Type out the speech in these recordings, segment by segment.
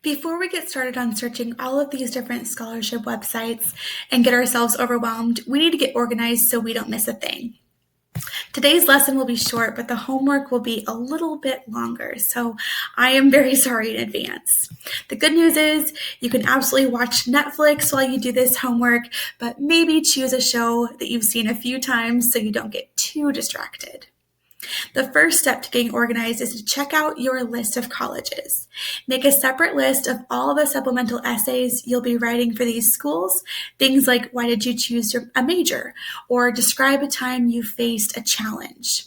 Before we get started on searching all of these different scholarship websites and get ourselves overwhelmed, we need to get organized so we don't miss a thing. Today's lesson will be short, but the homework will be a little bit longer, so I am very sorry in advance. The good news is you can absolutely watch Netflix while you do this homework, but maybe choose a show that you've seen a few times so you don't get too distracted. The first step to getting organized is to check out your list of colleges. Make a separate list of all the supplemental essays you'll be writing for these schools. Things like, why did you choose a major? Or describe a time you faced a challenge.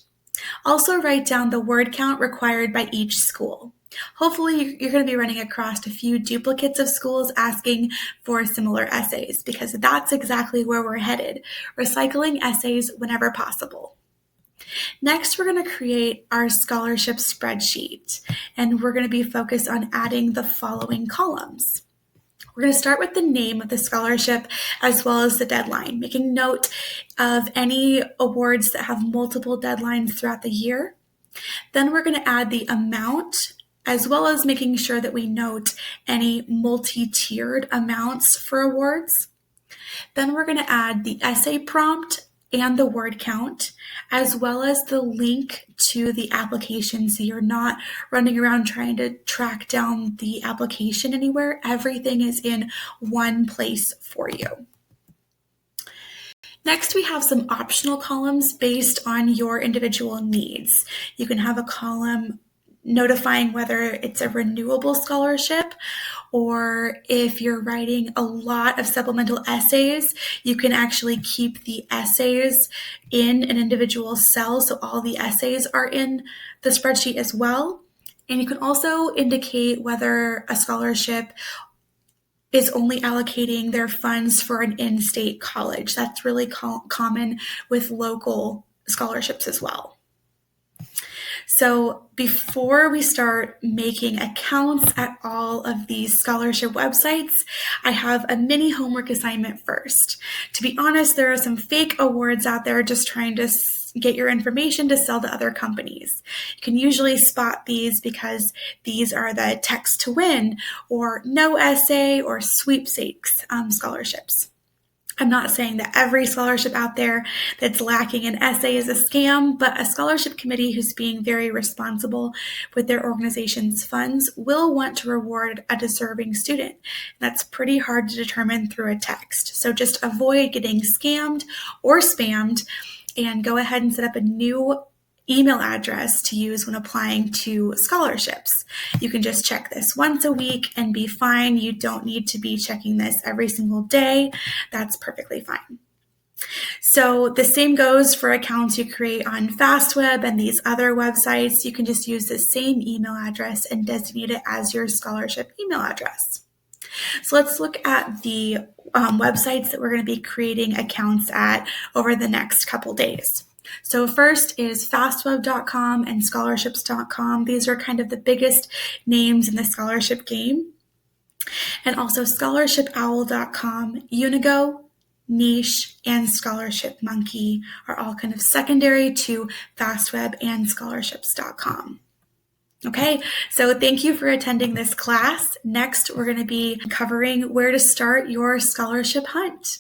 Also write down the word count required by each school. Hopefully you're going to be running across a few duplicates of schools asking for similar essays, because that's exactly where we're headed, recycling essays whenever possible. Next, we're going to create our scholarship spreadsheet, and we're going to be focused on adding the following columns. We're going to start with the name of the scholarship as well as the deadline, making note of any awards that have multiple deadlines throughout the year. Then we're going to add the amount, as well as making sure that we note any multi-tiered amounts for awards. Then we're going to add the essay prompt and the word count, as well as the link to the application, so you're not running around trying to track down the application anywhere. Everything is in one place for you. Next, we have some optional columns based on your individual needs. You can have a column notifying whether it's a renewable scholarship, or if you're writing a lot of supplemental essays, you can actually keep the essays in an individual cell, so all the essays are in the spreadsheet as well. And you can also indicate whether a scholarship is only allocating their funds for an in-state college. That's really common with local scholarships as well. So before we start making accounts at all of these scholarship websites, I have a mini homework assignment first. To be honest, there are some fake awards out there just trying to get your information to sell to other companies. You can usually spot these because these are the text to win or no essay or sweepstakes scholarships. I'm not saying that every scholarship out there that's lacking an essay is a scam, but a scholarship committee who's being very responsible with their organization's funds will want to reward a deserving student. That's pretty hard to determine through a text. So just avoid getting scammed or spammed, and go ahead and set up a new email address to use when applying to scholarships. You can just check this once a week and be fine. You don't need to be checking this every single day. That's perfectly fine. So the same goes for accounts you create on FastWeb and these other websites. You can just use the same email address and designate it as your scholarship email address. So let's look at the websites that we're going to be creating accounts at over the next couple days. So first is fastweb.com and scholarships.com. These are kind of the biggest names in the scholarship game. And also scholarshipowl.com, Unigo, Niche, and Scholarship Monkey are all kind of secondary to FastWeb and scholarships.com. Okay, so thank you for attending this class. Next, we're going to be covering where to start your scholarship hunt.